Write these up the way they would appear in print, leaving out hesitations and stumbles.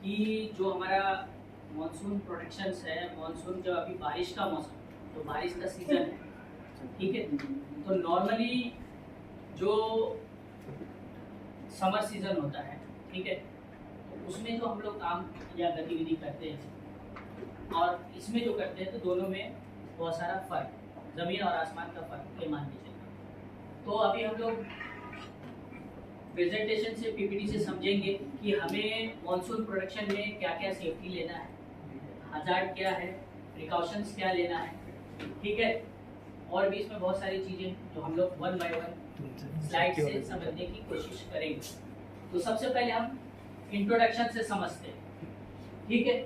कि जो हमारा मानसून प्रोडक्शंस है, मानसून जब अभी बारिश का मौसम, तो बारिश का सीजन है, ठीक है। तो नॉर्मली जो समर सीजन होता है, ठीक है, तो उसमें जो हम लोग काम या गतिविधि करते हैं और इसमें जो करते हैं, तो दोनों में बहुत सारा फर्क, ज़मीन और आसमान का फर्क ये मान के चलते। तो अभी हम लोग प्रेजेंटेशन से पीपीटी से समझेंगे कि हमें मानसून प्रोडक्शन में क्या क्या सेफ्टी लेना है, हजार्ड क्या है, प्रिकॉशंस क्या लेना है, ठीक है। और भी इसमें बहुत सारी चीज़ें जो हम लोग वन बाय वन स्लाइड से समझने की कोशिश करेंगे। तो सबसे पहले हम इंट्रोडक्शन से समझते हैं, ठीक है।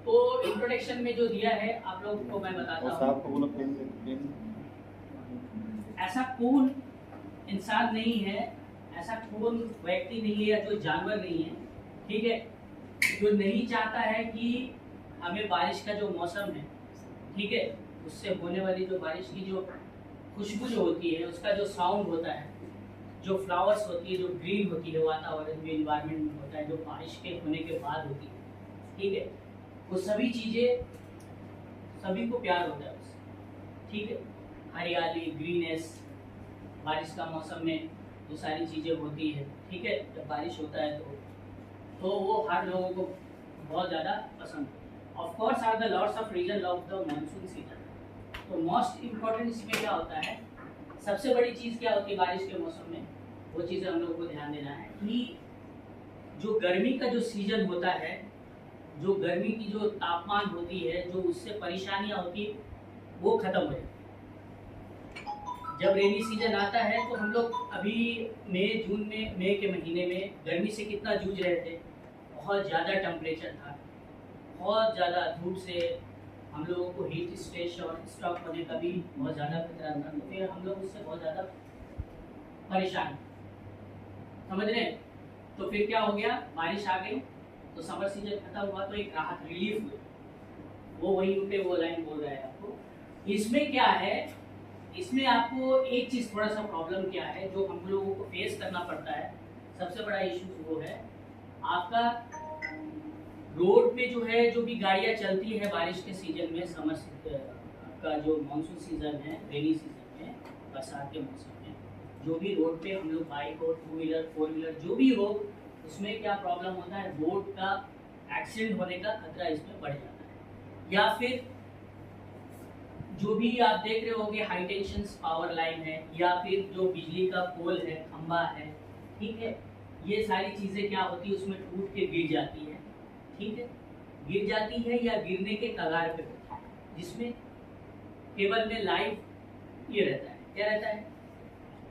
तो इंट्रोडक्शन में जो दिया है आप लोगों को मैं बताता हूँ। ऐसा कौन इंसान नहीं है, ऐसा कौन व्यक्ति नहीं है या जो जानवर नहीं है, ठीक है, जो नहीं चाहता है कि हमें बारिश का जो मौसम है, ठीक है, उससे होने वाली जो बारिश की जो खुशबू जो होती है, उसका जो साउंड होता है, जो फ्लावर्स होती है, जो ग्रीन होती है वातावरण, जो इन्वायरमेंट में होता है, जो बारिश के होने के बाद होती है, ठीक है, वो सभी चीज़ें सभी को प्यार होता है उससे, ठीक है। हरियाली, ग्रीनेस, बारिश का मौसम में जो सारी चीज़ें होती है, ठीक है, जब बारिश होता है तो वो हर लोगों को बहुत ज़्यादा पसंद है। Of course are the lots of reason of the monsoon season. तो मोस्ट इम्पोर्टेंट इसमें क्या होता है, सबसे बड़ी चीज़ क्या होती है बारिश के मौसम में, वो चीज़ें हम लोगों को ध्यान देना है कि जो गर्मी का जो सीजन होता है, जो गर्मी की जो तापमान होती है, जो उससे परेशानियाँ होती है, वो खत्म हो जाती है। जब रेनी सीजन आता है तो हम लोग अभी मई के महीने में गर्मी से कितना जूझ रहे थे, बहुत ज़्यादा टेम्परेचर था, बहुत ज़्यादा धूप से हम लोगों को हीट स्ट्रेस और स्ट्रोक होने का भी बहुत ज़्यादा खतरा था। तो फिर हम लोग उससे बहुत ज़्यादा परेशान, समझ रहे हैं। तो फिर क्या हो गया, बारिश आ गई तो समर सीजन खत्म हुआ, तो एक राहत, रिलीफ हुई। वो वहीं पे वो लाइन बोल रहा है आपको। इसमें क्या है, इसमें आपको एक चीज़ थोड़ा सा प्रॉब्लम क्या है जो हम लोगों को फेस करना पड़ता है, सबसे बड़ा इशू वो है आपका रोड पे जो है, जो भी गाड़ियाँ चलती है बारिश के सीजन में, समर का जो मानसून सीजन है, रेनी सीजन में, बरसात के मौसम में, जो भी रोड पे हम लोग बाइक हो, टू व्हीलर, फोर व्हीलर, जो भी हो, उसमें क्या प्रॉब्लम होता है, रोड का एक्सीडेंट होने का खतरा इसमें बढ़ जाता है। या फिर जो भी आप देख रहे होंगे हाई टेंशन पावर लाइन है, या फिर जो बिजली का पोल है, खंबा है, ठीक है, ये सारी चीज़ें क्या होती है, उसमें टूट के गिर जाती है, ठीक है, गिर जाती है या गिरने के कगार पे होती है, जिसमें केबल में लाइव ये रहता है, क्या रहता है,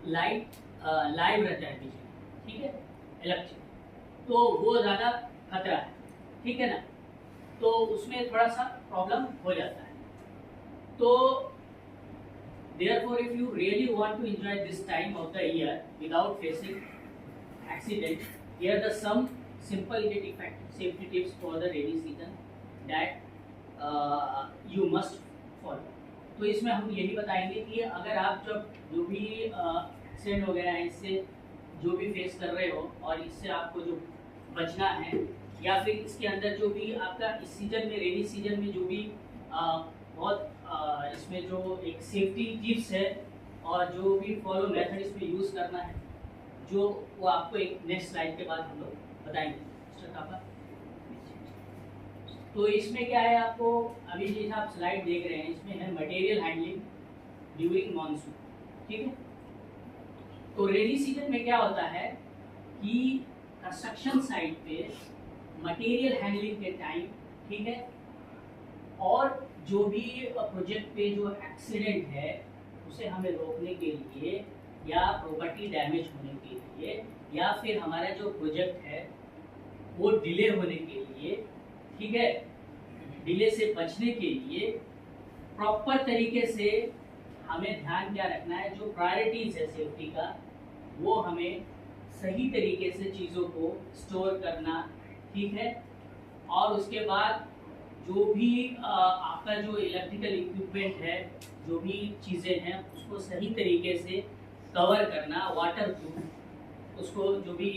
लाइव रहता है बिजली, ठीक है, इलेक्ट्रिक, तो वो ज़्यादा खतरा है, ठीक है ना। तो उसमें थोड़ा सा प्रॉब्लम हो जाता है। तो therefore if you really want to enjoy this time of the year without facing accident, here are some simple safety tips for the rainy season that you must follow. तो इसमें हम यही बताएंगे कि अगर आप जब जो भी एक्सीडेंट हो गया है, इससे जो भी फेस कर रहे हो और इससे आपको जो बचना है, या फिर इसके अंदर जो भी आपका इस सीजन में, रेनी सीजन में जो भी बहुत इसमें जो एक सेफ्टी टिप्स है और जो भी फॉलो मेथड इसमें यूज़ करना है, जो वो आपको एक नेक्स्ट स्लाइड के बाद हम लोग बताएंगे। तो इसमें क्या है, आपको अभी जैसे आप स्लाइड देख रहे हैं, इसमें है मटेरियल हैंडलिंग ड्यूरिंग मानसून, ठीक है। तो रेनी सीजन में क्या होता है कि कंस्ट्रक्शन साइट पे मटेरियल हैंडलिंग के टाइम, ठीक है, और जो भी प्रोजेक्ट पे जो एक्सीडेंट है उसे हमें रोकने के लिए, या प्रॉपर्टी डैमेज होने के लिए, या फिर हमारा जो प्रोजेक्ट है वो डिले होने के लिए, ठीक है, डिले से बचने के लिए प्रॉपर तरीके से हमें ध्यान क्या रखना है, जो प्रायोरिटीज़ है सेफ्टी का, वो हमें सही तरीके से चीज़ों को स्टोर करना, ठीक है। और उसके बाद जो भी आपका जो इलेक्ट्रिकल इक्विपमेंट है, जो भी चीज़ें हैं, उसको सही तरीके से कवर करना, वाटर प्रूफ, उसको जो भी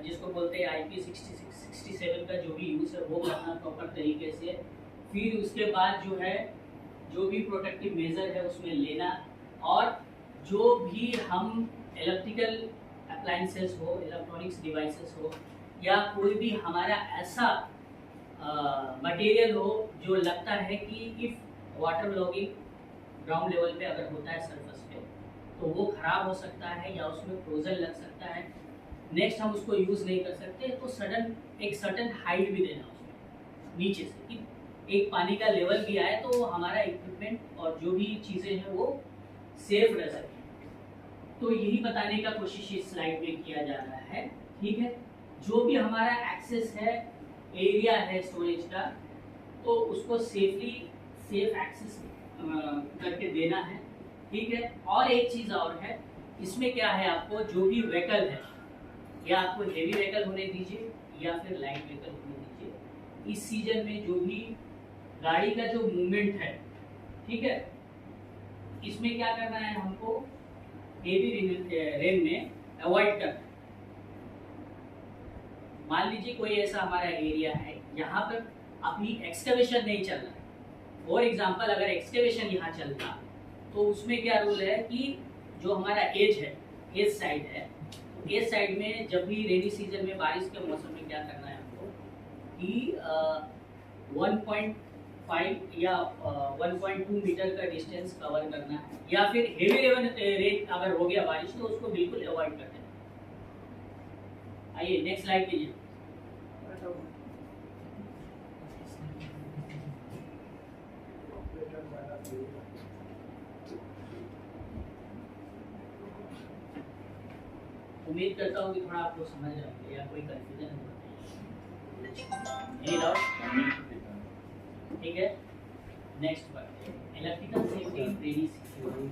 जिसको बोलते हैं IP66-67 का जो भी यूज़ है वो करना प्रॉपर तरीके से। फिर उसके बाद जो है जो भी प्रोटेक्टिव मेजर है उसमें लेना, और जो भी हम इलेक्ट्रिकल अप्लाइंसेस हो, इलेक्ट्रॉनिक्स डिवाइसेस हो, या कोई भी हमारा ऐसा मटेरियल हो जो लगता है कि if water logging ground level पे अगर होता है सरफेस पे तो वो ख़राब हो सकता है या उसमें फ्रोजन लग सकता है, नेक्स्ट हम उसको यूज़ नहीं कर सकते, तो एक सर्टन हाइट भी देना उसमें नीचे से कि एक पानी का लेवल भी आए तो हमारा इक्विपमेंट और जो भी चीज़ें हैं वो सेफ रह सकें। तो यही बताने का कोशिश इस स्लाइड में किया जा रहा है। ठीक है, जो भी हमारा एक्सेस है, एरिया है स्टोरेज का, तो उसको सेफ एक्सेस करके देना है। ठीक है, और एक चीज़ और है, इसमें क्या है, आपको जो भी व्हीकल है, या आपको हेवी व्हीकल होने दीजिए या फिर लाइट व्हीकल होने दीजिए, इस सीजन में जो भी गाड़ी का जो मूवमेंट है, ठीक है, इसमें क्या करना है, हमको हेवी रेन में अवॉइड करना है। मान लीजिए कोई ऐसा हमारा एरिया है यहाँ पर अपनी एक्सकवेशन नहीं चल रहा है, फॉर एग्जांपल अगर एक्सकवेशन यहाँ चलता तो उसमें क्या रूल है कि जो हमारा एज साइड है, एज साइड में जब भी रेनी सीजन में बारिश के मौसम में क्या करना है हमको कि 1.5 या 1.2 मीटर का डिस्टेंस कवर करना है, या फिर हेवी रेन अगर हो गया बारिश तो उसको बिल्कुल अवॉइड कर देना। आइए नेक्स्ट स्लाइड लीजिए। उम्मीद करता हूँ कि थोड़ा आपको समझ रहा है या कोई कंफ्यूजन नहीं डाउट। ठीक है, नेक्स्ट बात electrical safety in rainy season.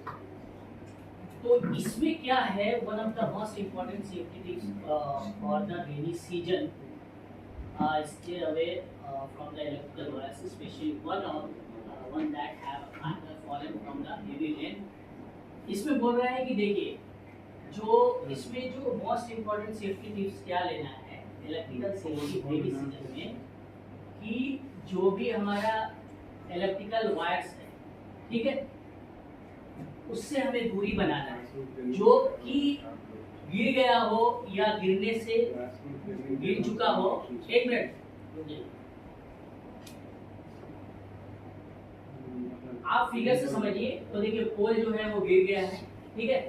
तो इसमें क्या है, one of the most important safety tips for the rainy season, stay away from the electrical wires, especially one that have fallen from the heavy rain। इसमें बोल रहा है कि देखिए जो इसमें जो मोस्ट इम्पोर्टेंट सेफ्टी टिप्स क्या लेना है इलेक्ट्रिकल सेफ्टी रेनी सीजन में, कि जो भी हमारा इलेक्ट्रिकल वायर्स है, ठीक है, उससे हमें दूरी बनाना है, जो कि गिर गया हो या गिरने से गिर चुका हो। एक मिनट, आप फिगर से समझिए। तो देखिए पोल जो है वो गिर गया है, ठीक है,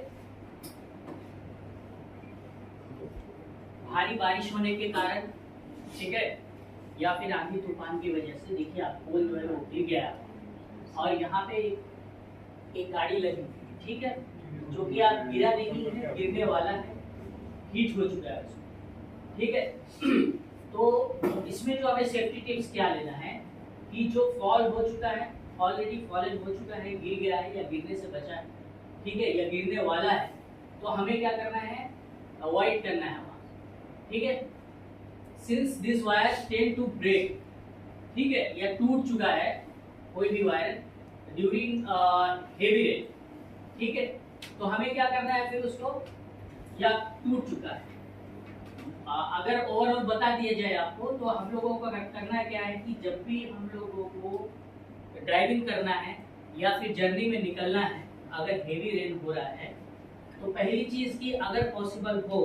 भारी बारिश होने के कारण, ठीक है, या फिर आंधी तूफान की वजह से देखिए आप पोल जो है वो गिर गया और यहाँ पे एक गाड़ी लगी, ठीक है, जो कि आप गिरा नहीं है, गिरने वाला है, हिट हो चुका है उसमें, ठीक है। तो इसमें जो हमें सेफ्टी टिप्स क्या लेना है कि जो फॉल हो चुका है, ऑलरेडी फॉलन हो चुका है, गिर गया है या गिरने से बचा है, ठीक है, या गिरने वाला है, तो हमें क्या करना है, अवॉइड करना है वहाँ, ठीक है। Since this wire tend to break, ठीक है, या टूट चुका है कोई भी वायर ड्यूरिंग हेवी रेन, ठीक है, तो हमें क्या करना है फिर उसको, या टूट चुका है, अगर ओवरऑल बता दिया जाए आपको, तो हम लोगों को करना क्या है कि जब भी हम लोगों को ड्राइविंग करना है या फिर जर्नी में निकलना है, अगर हेवी रेन हो रहा है, तो पहली चीज़ की अगर पॉसिबल हो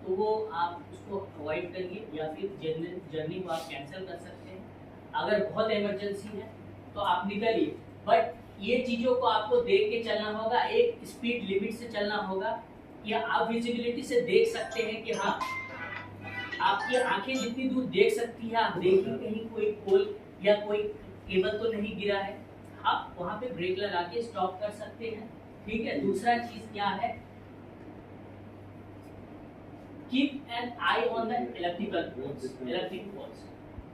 तो वो आप उसको अवॉइड करिए या फिर जर्नी को आप कैंसिल कर सकते हैं। अगर बहुत इमरजेंसी है तो आप निकलिए, बट ये चीज़ों को आपको देख के चलना होगा, एक स्पीड लिमिट से चलना होगा, या आप विजिबिलिटी से देख सकते हैं कि हाँ आपकी आंखें जितनी दूर देख सकती है, आप देखिए कहीं कोई पोल या कोई केबल तो नहीं गिरा है, आप वहाँ पे ब्रेक लगा के स्टॉप कर सकते हैं, ठीक है। दूसरा चीज क्या है, keep an eye on the electric poles,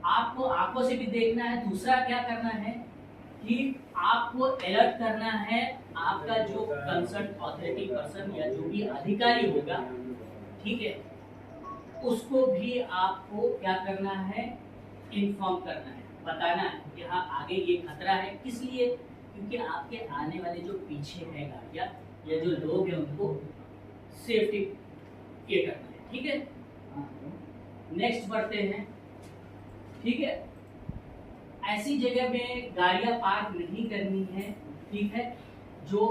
आपको आंखों से भी देखना है। दूसरा क्या करना है कि आपको अलर्ट करना है आपका जो कंसर्न अथॉरिटी पर्सन या जो भी अधिकारी होगा, ठीक है, उसको भी आपको क्या करना है, इन्फॉर्म करना है, बताना है कि हाँ आगे ये खतरा है। किस लिए, क्योंकि आपके आने वाले जो पीछे है गाड़ियाँ या जो लोग हैं उनको सेफ्टी ये करना है। ठीक है, नेक्स्ट बढ़ते हैं। ठीक है, ऐसी जगह में गाड़ियां पार्क नहीं करनी है। ठीक है, जो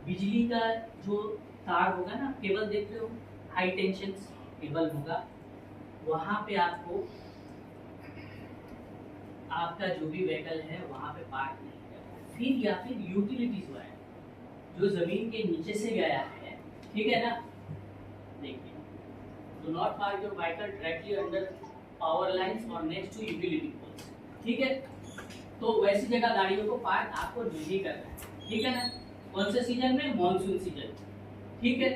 बिजली का जो तार होगा ना, केबल देख रहे हो, हाई टेंशन केबल होगा, वहां पे आपको आपका जो भी व्हीकल है वहां पे पार्क नहीं करना। फिर या फिर यूटिलिटीज वायर जो जमीन के नीचे से गया है, ठीक है ना, देखिए, do not park your vehicle directly under power lines और नेक्स्ट टू यूटिलिटी पोल्स। ठीक है, तो वैसी जगह गाड़ियों को पार्क आपको नहीं करना है। ठीक है ना, कौन से सीजन में? Monsoon season. ठीक है,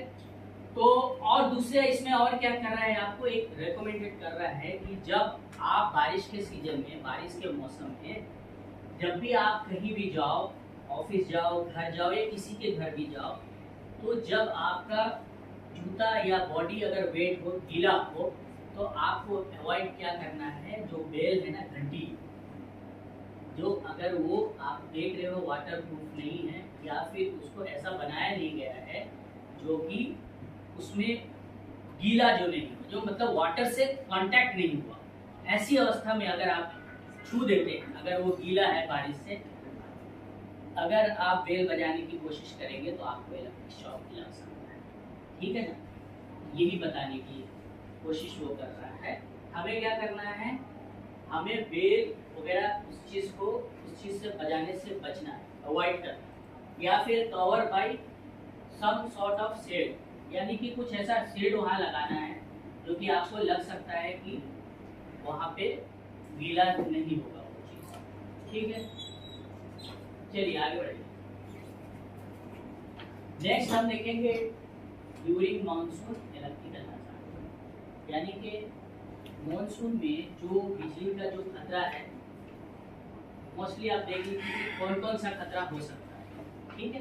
तो और दूसरे इसमें और क्या कर रहा है, आपको एक रेकमेंडेड कर रहा है कि जब आप बारिश के सीजन में, बारिश के मौसम में, जब भी आप कहीं भी जाओ, ऑफिस जाओ, घर जाओ या किसी के घर भी जाओ, तो जब आपका जूता या बॉडी अगर वेट हो, गीला हो, तो आपको अवॉइड क्या करना है, जो बेल है ना, घंटी, जो अगर वो आप देख रहे हो वाटर प्रूफ नहीं है या फिर उसको ऐसा बनाया नहीं गया है जो कि उसमें गीला जो नहीं हो, जो मतलब वाटर से कांटेक्ट नहीं हुआ, ऐसी अवस्था में अगर आप छू देते हैं, अगर वो गीला है बारिश से, अगर आप बेल बजाने की कोशिश करेंगे तो आपको इलेक्ट्रिक शॉक लग सकता है। ठीक है ना, यही बताने की कोशिश वो कर रहा है। हमें क्या करना है, हमें बेल वगैरह उस चीज़ से बजाने से बचना है, अवॉइड करना है, या फिर cover by some sort of shade, यानी कि कुछ ऐसा शेड वहाँ लगाना है जो कि आपको लग सकता है कि वहाँ पे गीला नहीं होगा वो चीज़। ठीक है, चलिए आगे बढ़िए। नेक्स्ट हम देखेंगे ड्यूरिंग मानसून इलेक्ट्रिकल हजार्ड, यानी कि मानसून में जो बिजली का जो खतरा है, मोस्टली आप देख लीजिए कि कौन कौन सा खतरा हो सकता है। ठीक है,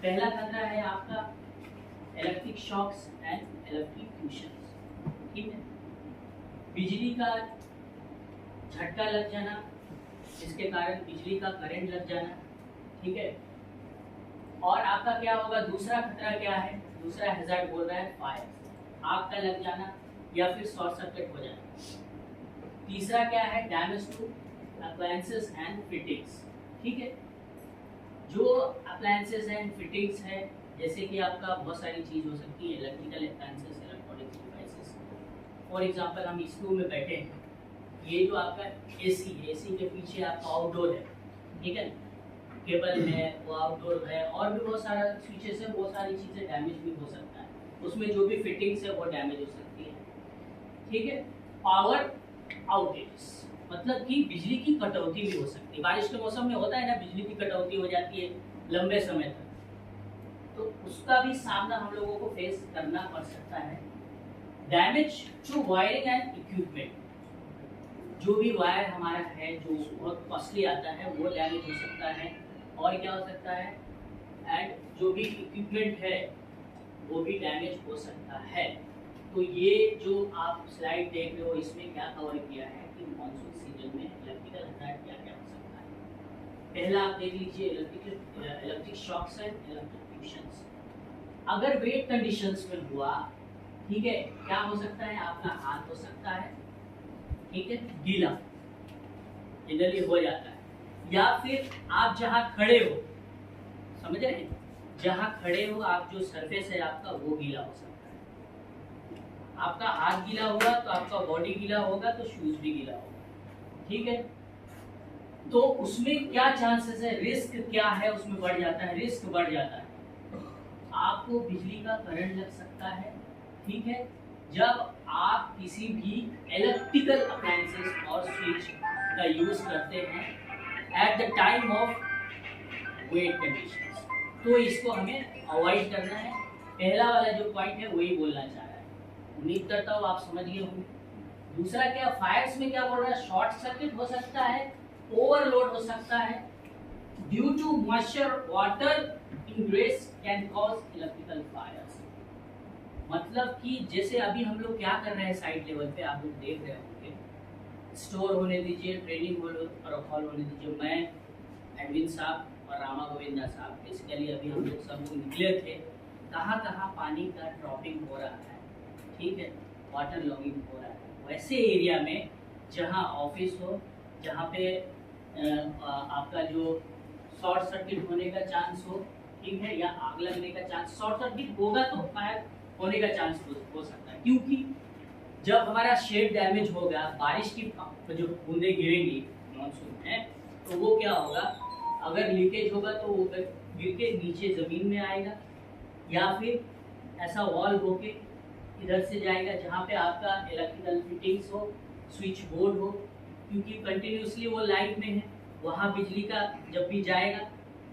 पहला खतरा है आपका इलेक्ट्रिक शॉक्स एंड इलेक्ट्रोक्यूशंस। ठीक है, बिजली का झटका लग जाना, जिसके कारण बिजली का करंट लग जाना। ठीक है, और आपका क्या होगा, दूसरा खतरा क्या है, दूसरा हैजार्ड बोल रहा है फायर, आग का लग जाना या फिर शॉर्ट सर्किट हो जाना। तीसरा क्या है, damage to appliances and fittings. ठीक है, जो अप्लायंसेस एंड फिटिंग्स है, जैसे कि आपका बहुत सारी चीज़ हो सकती है, electrical appliances, electronic devices. For example हम इस रूम में बैठे हैं, ये जो आपका एसी है, एसी के पीछे आपका आउटडोर है, ठीक है, केबल है, वो आउटडोर है, और भी बहुत सारा स्विचेस है, बहुत सारी चीज़ें डैमेज भी हो सकता है, उसमें जो भी फिटिंग्स है वो डैमेज हो सकती है। ठीक है, पावर आउटेज मतलब कि बिजली की कटौती भी हो सकती है। बारिश के मौसम में होता है ना, बिजली की कटौती हो जाती है लंबे समय तक, तो उसका भी सामना हम लोगों को फेस करना पड़ सकता है। Damage to wiring and equipment, जो भी वायर हमारा है जो बहुत कॉस्टली आता है वो डैमेज हो सकता है। और क्या हो सकता है, एंड जो भी इक्विपमेंट है वो भी डैमेज हो सकता है। तो ये जो आप स्लाइड देख रहे हो, इसमें क्या कवर किया है कि मानसून सीजन में इलेक्ट्रिकल हजार्ड क्या क्या हो सकता है। पहला आप देख लीजिए, इलेक्ट्रिक शॉक्स एंड इलेक्ट्रोक्यूशंस। अगर वेट कंडीशंस में हुआ, ठीक है, क्या हो सकता है, आपका हाथ हो सकता है, ठीक है, गीला जनरली हो जाता है, या फिर आप जहां खड़े हो, समझ रहे हैं, जहां खड़े हो आप, जो सरफेस है आपका वो गीला हो सकता है। आपका हाथ गीला होगा तो आपका बॉडी गीला होगा तो शूज भी गीला होगा। ठीक है, तो उसमें क्या चांसेस है, रिस्क क्या है, उसमें बढ़ जाता है, रिस्क बढ़ जाता है, आपको बिजली का करंट लग सकता है। ठीक है, जब आप किसी भी इलेक्ट्रिकल अप्लायंसेस और स्विच का यूज करते हैं at the time of wet conditions, तो इसको हमें अवॉइड करना है। पहला वाला जो पॉइंट है वही बोलना चाह रहा है, उम्मीद करता हूँ आप समझ गए होंगे। दूसरा क्या, फायर्स में क्या बोल रहा है, शॉर्ट सर्किट हो सकता है, ओवरलोड हो सकता है, due to moisture water ingress can cause electrical fires. मतलब कि जैसे अभी हम लोग क्या कर रहे हैं साइट लेवल पे, आप लोग देख रहे होंगे, स्टोर होने दीजिए, ट्रेनिंग हॉल होने दीजिए, मैं, एडविन साहब और रामा गोविंदा साहब, बेसिकली अभी हम लोग सब लोग निकले थे, कहाँ कहाँ पानी का ड्रॉपिंग हो रहा है। ठीक है, वाटर लॉगिंग हो रहा है, वैसे एरिया में जहाँ ऑफिस हो, जहाँ पे आपका जो शॉर्ट सर्किट होने का चांस हो, ठीक है, या आग लगने का चांस, शॉर्ट सर्किट होगा तो फायर होने का चांस हो सकता है, क्योंकि जब हमारा शेड डैमेज होगा, बारिश की जो बूंदें गिरेंगी मानसून में, तो वो क्या होगा, अगर लीकेज होगा तो वो गिर के नीचे ज़मीन में आएगा, या फिर ऐसा वॉल होके इधर से जाएगा जहाँ पे आपका इलेक्ट्रिकल फिटिंग्स हो, स्विच बोर्ड हो, क्योंकि कंटिन्यूसली वो लाइट में है, वहाँ बिजली का जब भी जाएगा,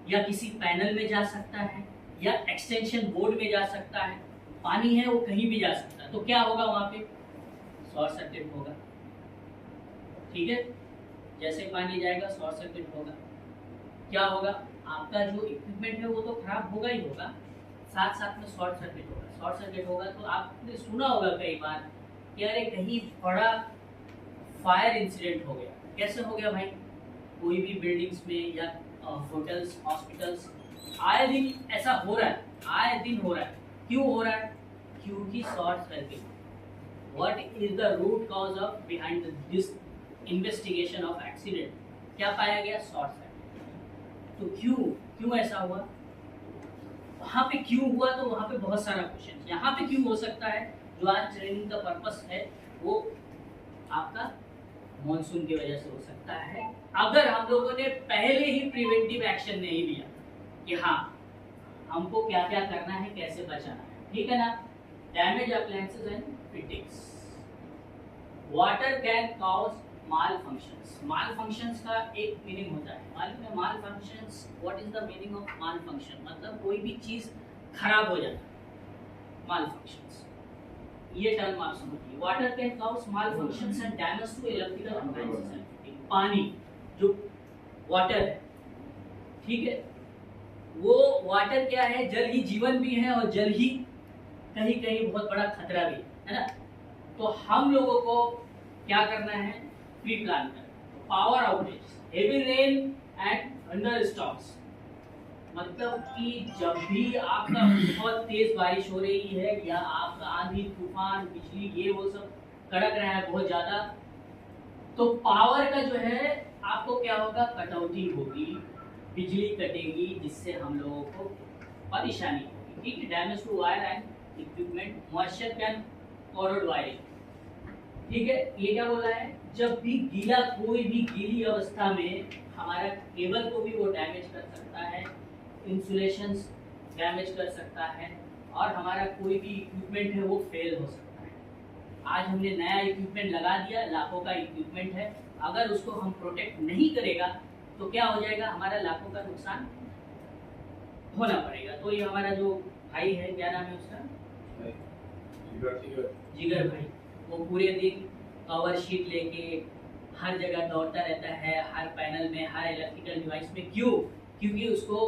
या किसी पैनल में जा सकता है, या एक्सटेंशन बोर्ड में जा सकता है, पानी है वो कहीं भी जा सकता है, तो क्या होगा वहाँ पे, शॉर्ट सर्किट होगा, ठीक है, जैसे पानी जाएगा शॉर्ट सर्किट होगा, क्या होगा, आपका जो इक्विपमेंट है वो तो खराब होगा ही होगा, साथ साथ में शॉर्ट सर्किट होगा। शॉर्ट सर्किट होगा तो आपने सुना होगा कई बार कि अरे कहीं बड़ा फायर इंसिडेंट हो गया, कैसे हो गया भाई, कोई भी बिल्डिंग्स में या होटल्स, हॉस्पिटल्स, आए दिन ऐसा हो रहा है, आए दिन हो रहा है, क्यों हो रहा है, क्योंकि short circuit. What is the root cause of behind this investigation of accident? क्या पाया गया, शॉर्ट सर्किट। तो क्यों ऐसा हुआ, वहाँ पे क्यों हुआ, तो वहाँ पे बहुत सारा क्वेश्चन, यहाँ पे क्यों हो सकता है, जो आज ट्रेनिंग का पर्पस है वो आपका मॉनसून की वजह से हो सकता है, अगर हम लोगों ने पहले ही प्रिवेंटिव एक्शन नहीं लिया कि हाँ हमको क्या क्या करना है, कैसे बचाना है, ठीक है ना। Damage appliances and fittings, water can cause malfunctions. Malfunctions का एक मीनिंग होता है, मालूम है malfunctions, what is the meaning of malfunction, मतलब कोई भी चीज खराब हो जाता है, माल फंक्शंस, ये टर्म आप समझिए। Water can cause malfunctions and damage to electrical appliances and fitting. पानी जो वाटर है, ठीक है, वो वाटर क्या है, जल ही जीवन भी है और जल ही कहीं कहीं बहुत बड़ा खतरा भी है ना। तो हम लोगों को क्या करना है, प्री प्लान करना। Power outage, heavy rain and thunder storms, मतलब कि जब भी आपका बहुत तेज बारिश हो रही है या आपका आंधी तूफान बिजली ये वो सब कड़क रहा है बहुत ज्यादा, तो पावर का जो है आपको क्या होगा, कटौती होगी, बिजली कटेगी, जिससे हम लोगों को परेशानी होगी, ठीक है। Damage to wire and equipment, moisture can corrode wiring, ठीक है। ये क्या बोला है, जब भी गीला, कोई भी गीली अवस्था में हमारा केबल को भी वो डैमेज कर सकता है, इंसुलेशंस डैमेज कर सकता है, और हमारा कोई भी इक्विपमेंट है वो फेल हो सकता है। आज हमने नया इक्विपमेंट लगा दिया, लाखों का इक्विपमेंट है, अगर उसको हम प्रोटेक्ट नहीं करेगा तो क्या हो जाएगा, हमारा लाखों का नुकसान होना पड़ेगा। तो ये हमारा जो भाई है, क्या नाम है उसका, जिगर भाई, वो पूरे दिन कवर शीट लेके हर जगह दौड़ता रहता है, हर पैनल में, हर इलेक्ट्रिकल डिवाइस में, क्यों, क्योंकि उसको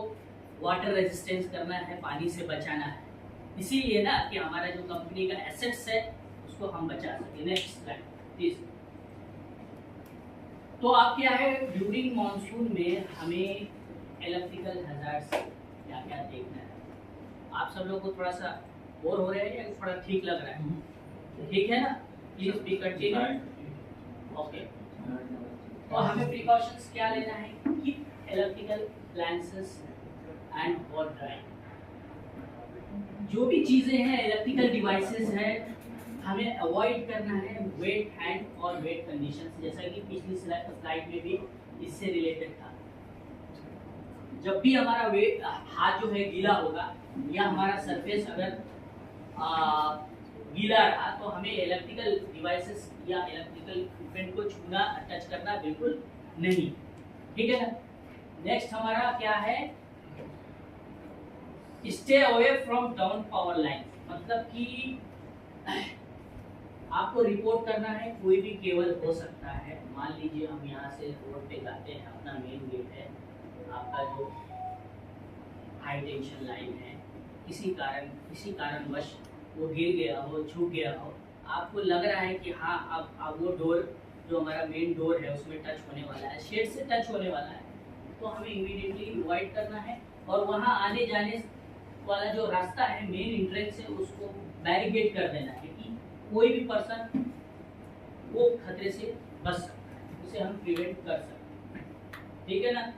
वाटर रेजिस्टेंस करना है, पानी से बचाना है, इसीलिए ना कि हमारा जो कंपनी का एसेट्स है उसको हम बचा सके। Next slide please. तो अब क्या है, ड्यूरिंग मॉनसून में हमें इलेक्ट्रिकल हैजार्ड्स क्या क्या देखना है। आप सब लोग को थोड़ा सा बोर हो रहे हैं या थोड़ा ठीक लग रहा है, ठीक है ना, प्लीज बी कंटिन्यू, ओके। तो हमें प्रिकॉशंस क्या लेना है, कि इलेक्ट्रिकल अप्लायंसेस एंड और ड्राई, जो भी चीजें हैं इलेक्ट्रिकल डिवाइसेस हैं, हमें अवॉइड करना है वेट हैंड और वेट कंडीशंस, जैसा कि पिछली स्लाइड में भी इससे रिलेटेड था। जब भी हमारा वेट हाथ जो है गीला होगा या हमारा सरफेस अगर गीला रहा, तो हमें इलेक्ट्रिकल डिवाइसेस या इलेक्ट्रिकल इक्विपमेंट को छूना, टच करना बिल्कुल नहीं, ठीक है ना। नेक्स्ट हमारा क्या है, stay away from down power line, मतलब कि आपको रिपोर्ट करना है, कोई भी केबल हो सकता है। मान लीजिए हम यहाँ से रोड पे जाते हैं, अपना मेन गेट है, आपका जो हाई टेंशन लाइन है, किसी कारणवश वो गिर गया हो, छूट गया हो, आपको लग रहा है कि हाँ अब वो डोर जो हमारा मेन डोर है उसमें टच होने वाला है, शेड से टच होने वाला है, तो हमें इमीडिएटली अवॉइड करना है, और वहाँ आने जाने वाला जो रास्ता है, मेन एंट्रेंस है, उसको बैरिकेड कर देना है कि कोई भी पर्सन वो खतरे से बच सकता है, उसे हम प्रिवेंट कर सकते हैं, ठीक है ना।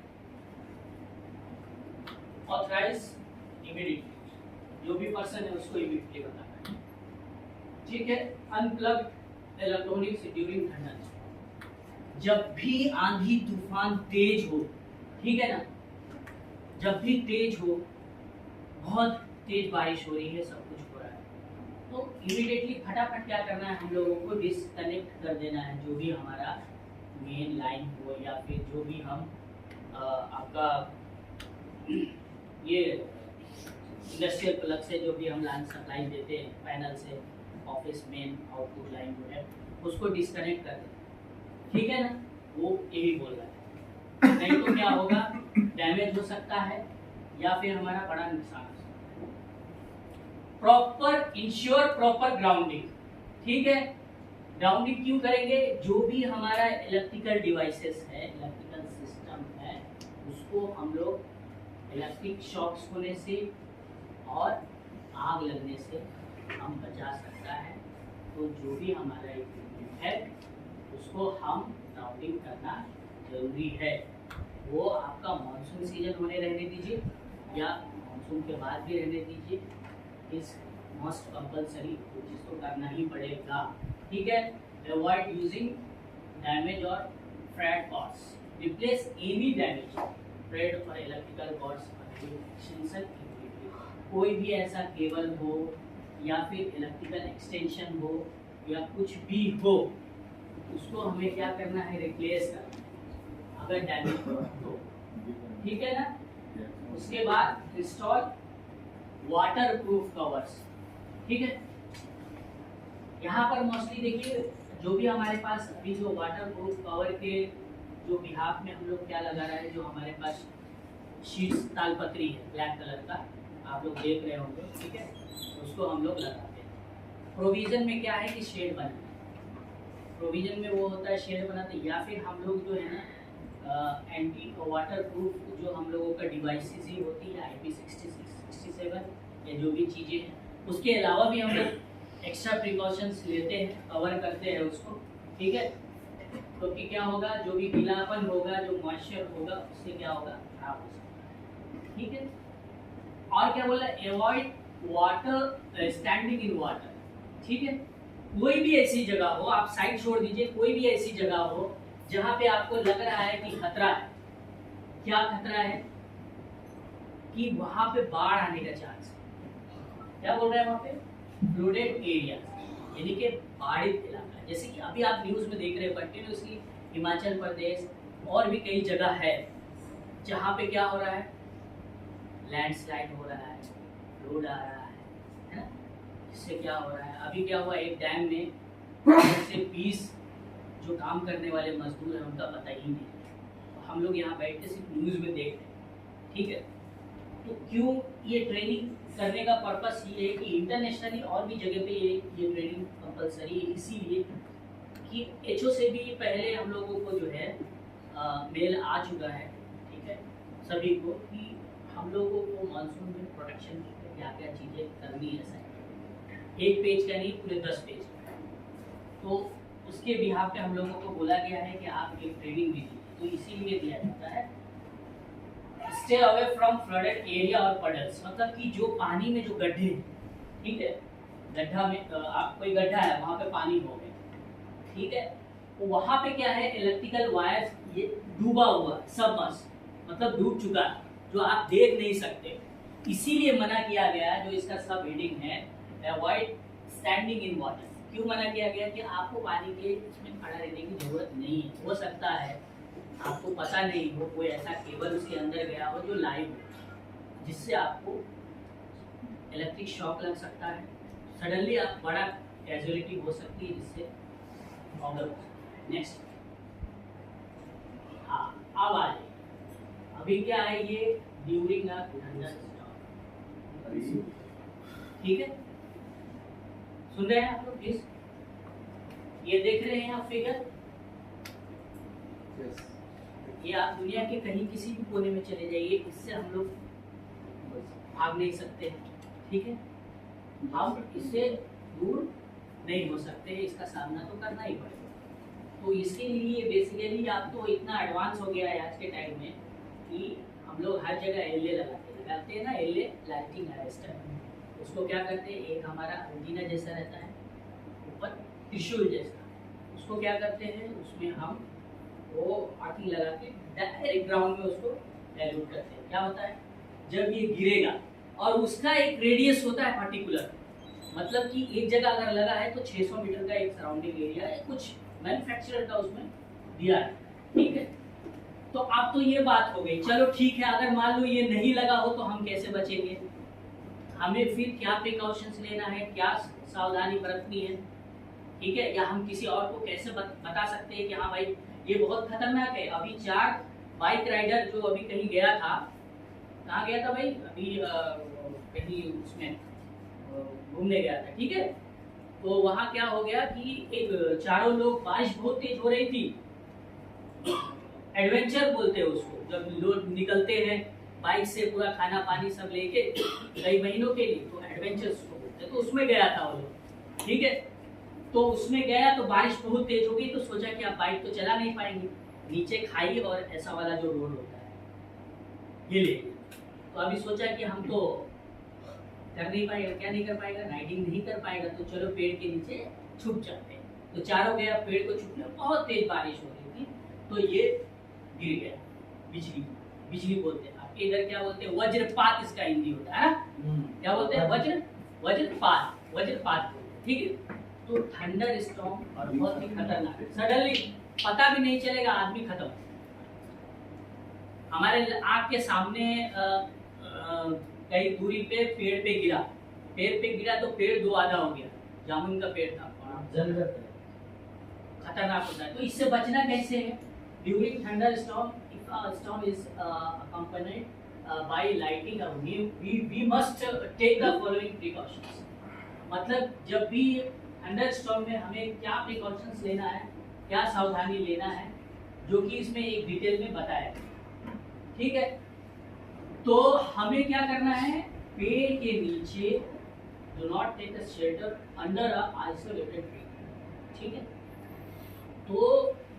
ऑथराइज इमीडिएटली, जो भी पर्सन है उसको इमीडिएटली बताना है, ठीक है। अनप्लग इलेक्ट्रॉनिक्स ड्यूरिंग थंडर, जब भी आंधी तूफान तेज हो, ठीक है ना, जब भी तेज हो, बहुत तेज बारिश हो रही है, सब कुछ हो रहा है, तो इमीडिएटली फटाफट क्या करना है, हम लोगों को डिस्कनेक्ट कर देना है जो भी हमारा मेन लाइन हो, या फिर जो भी हम आपका ये इंडस्ट्रियल प्लग से जो भी हम लाइन सप्लाई देते हैं पैनल से ऑफिस मेन आउटपुट लाइन जो है उसको डिस्कनेक्ट कर देते हैं, ठीक है ना। वो यही बोल रहा है, नहीं तो क्या होगा, डैमेज हो सकता है या फिर हमारा बड़ा नुकसान हो सकता है। प्रॉपर इंश्योर प्रॉपर ग्राउंडिंग, ठीक है। ग्राउंडिंग क्यों करेंगे, जो भी हमारा इलेक्ट्रिकल डिवाइसेस है, इलेक्ट्रिकल सिस्टम है, उसको हम लोग इलेक्ट्रिक शॉक्स होने से और आग लगने से हम बचा सकता है। तो जो भी हमारा इक्विपमेंट है उसको हम ग्राउंडिंग करना जरूरी है। वो आपका मानसून सीजन होने रहने दीजिए या मानसून के बाद भी रहने दीजिए, इस मस्ट कंपलसरी जिसको करना ही पड़ेगा, ठीक है। अवॉइड यूजिंग डैमेज और frayed cords, replace any damage frayed और इलेक्ट्रिकल कॉर्ड्स। कोई भी ऐसा केबल हो या फिर इलेक्ट्रिकल एक्सटेंशन हो या कुछ भी हो, उसको हमें क्या करना है, रिप्लेस करना है अगर डैमेज हो तो, ठीक है ना। उसके बाद इंस्टॉल वाटर प्रूफ कवर्स, ठीक है। यहाँ पर मोस्टली देखिए जो भी हमारे पास अभी जो वाटर प्रूफ कवर के जो बिहाफ में हम लोग क्या लगा रहा है, जो हमारे पास शीट्स तालपत्री है ब्लैक कलर का, आप लोग देख रहे होंगे, ठीक है, उसको हम लोग लगाते हैं। प्रोविजन में क्या है कि शेड बनाते हैं, प्रोविजन में वो होता है शेड बनाते हैं, या फिर हम लोग जो है ना एंटी वाटर प्रूफ जो हम लोगों का डिवाइसेस ही होती है IP66, 67 या जो भी चीज़ें हैं, उसके अलावा भी हम लोग एक्स्ट्रा प्रिकॉशंस लेते हैं, कवर करते हैं उसको, ठीक है। क्योंकि क्या होगा, जो भी गीलापन होगा, जो मॉइस्चर होगा, उससे क्या होगा, खराब हो सकता है, ठीक है। और क्या बोला, avoid water standing in water, ठीक है। कोई भी ऐसी जगह हो, आप साइड छोड़ दीजिए, कोई भी ऐसी जगह हो जहां पे आपको लग रहा है कि खतरा है, क्या खतरा है कि वहां पे बाढ़ आने का चांस है। क्या बोल रहे हैं वहां पे, फ्लडेड एरिया, यानी कि बाढ़ित इलाका, जैसे कि अभी आप न्यूज में देख रहे हैं कंटिन्यूसली हिमाचल प्रदेश और भी कई जगह है जहाँ पे क्या हो रहा है, लैंडस्लाइड हो रहा है, फ्लड आ रहा है ना। इससे क्या हो रहा है, अभी क्या हुआ, एक डैम में से 20 जो काम करने वाले मजदूर हैं उनका पता ही नहीं, हम लोग यहाँ बैठ के सिर्फ न्यूज़ में देख रहे हैं, ठीक है। तो क्यों ये ट्रेनिंग करने का पर्पस ये है कि इंटरनेशनली और भी जगह पे ये ट्रेनिंग कंपलसरी है, इसीलिए कि HO से भी पहले हम लोगों को जो है मेल आ चुका है, ठीक है, सभी को, कि हम लोगों को मानसून में प्रोटेक्शन के क्या क्या चीज़ें करनी है। सर एक पेज का नहीं, पूरे 10 पेज, तो उसके बिहाफ पे हम लोगों को बोला गया है कि आप एक ट्रेनिंग दीजिए। तो इसीलिए दिया जाता है stay away from flooded area और पडल्स, मतलब कि जो पानी में जो गड्ढे हैं, ठीक है, गड्ढा में आप कोई गड्ढा है वहाँ पे पानी हो गया, ठीक है, तो वहाँ पे क्या है, इलेक्ट्रिकल वायर ये डूबा हुआ, सबमर्ज मतलब डूब चुका है, जो आप देख नहीं सकते, इसीलिए मना किया गया, जो इसका सब हेडिंग है अवॉइड स्टैंडिंग इन वाटर। क्यों मना किया गया कि आपको पानी के इसमें खड़ा रहने की जरूरत नहीं है। हो सकता है आपको पता नहीं हो, कोई ऐसा केबल उसके अंदर गया हो जो लाइव हो, जिससे आपको इलेक्ट्रिक शॉक लग सकता है, सडनली आप बड़ा कैजुअलिटी हो सकती है, जिससे प्रॉब्लम हो सकती है। नेक्स्ट, हाँ अब आ जाइए, अभी क्या है ये ड्यूरिंग अ थंडरस्टॉर्म, ठीक है, सुन रहे हैं आप लोग प्लीज, ये देख रहे हैं आप फिगर, ये आप दुनिया के कहीं किसी भी कोने में चले जाइए, इससे हम लोग भाग नहीं सकते हैं, ठीक है, हम इससे दूर नहीं हो सकते, इसका सामना तो करना ही पड़ेगा। तो इसके लिए बेसिकली आप तो इतना एडवांस हो गया है आज के टाइम में कि हम लोग हर जगह एलए लगाते हैं ना, एलए लाइटिंग अरेस्टर। उसको क्या करते हैं, एक हमारा एंटीना जैसा रहता है ऊपर त्रिशूल जैसा, उसको क्या करते हैं, उसमें हम वो आर्थिंग लगा के डायरेक्ट ग्राउंड में उसको डाइल्यूट करते हैं। क्या होता है, जब ये गिरेगा और उसका एक रेडियस होता है पर्टिकुलर, मतलब कि एक जगह अगर लगा है तो 600 मीटर का एक सराउंडिंग एरिया है, कुछ मैन्युफैक्चरर का उसमें दिया है, ठीक है। तो अब तो ये बात हो गई, चलो ठीक है, अगर मान लो ये नहीं लगा हो तो हम कैसे बचेंगे, हमें फिर क्या प्रिकॉशंस लेना है, क्या सावधानी बरतनी है, ठीक है। या हम किसी और को कैसे बता सकते हैं कि हाँ भाई ये बहुत खतरनाक है। अभी 4 बाइक राइडर जो अभी कहीं गया था, कहाँ गया था भाई, अभी कहीं उसमें घूमने गया था, ठीक है। तो वहाँ क्या हो गया कि एक चारों लोग, बारिश बहुत तेज हो रही थी, एडवेंचर बोलते हैं उसको, जब लोग निकलते हैं बाइक से पूरा खाना पानी सब लेके कई महीनों के लिए, तो एडवेंचर उसको बोलते हैं। तो उसमें गया था वो लोग, ठीक है। तो उसमें गया तो बारिश बहुत तेज हो गई, तो सोचा कि आप बाइक तो चला नहीं पाएंगे, नीचे खाई और ऐसा वाला जो रोड होता है ये ले। तो अभी सोचा कि हम तो कर नहीं पाएगा, क्या नहीं कर पाएगा, राइडिंग नहीं कर पाएगा, तो चलो पेड़ के नीचे छुप जाते हैं। तो चारों गया पेड़ को छुपने, बहुत तेज बारिश हो रही थी, तो ये गिर गया। बिजली, बिजली बोलते हैं, आपके इधर क्या बोलते हैं, वज्रपात इसका हिंदी होता है ना, क्या बोलते हैं, वज्रपात बोलते हैं, ठीक है। तो थंडर स्टॉर्म बहुत ही खतरनाक है, सडनली पता भी नहीं चलेगा, आदमी खत्म। हमारे आँख के सामने कई दूरी पे पेड़ पे गिरा, तो पेड़ 2 आधा हो गया, जामुन का पेड़ था, जल जाता है, खतरनाक होता है। तो इससे बचना कैसे है, during thunder storm, if a storm is accompanied by lighting a we must take the following precautions. मतलब जब भी थंडर स्टॉर्म में हमें क्या प्रिकॉशंस लेना है, क्या सावधानी लेना है, जो कि इसमें एक डिटेल में बताया, ठीक है। तो हमें क्या करना है, पेड़ के नीचे, do not take a shelter under a isolated tree, ठीक है। तो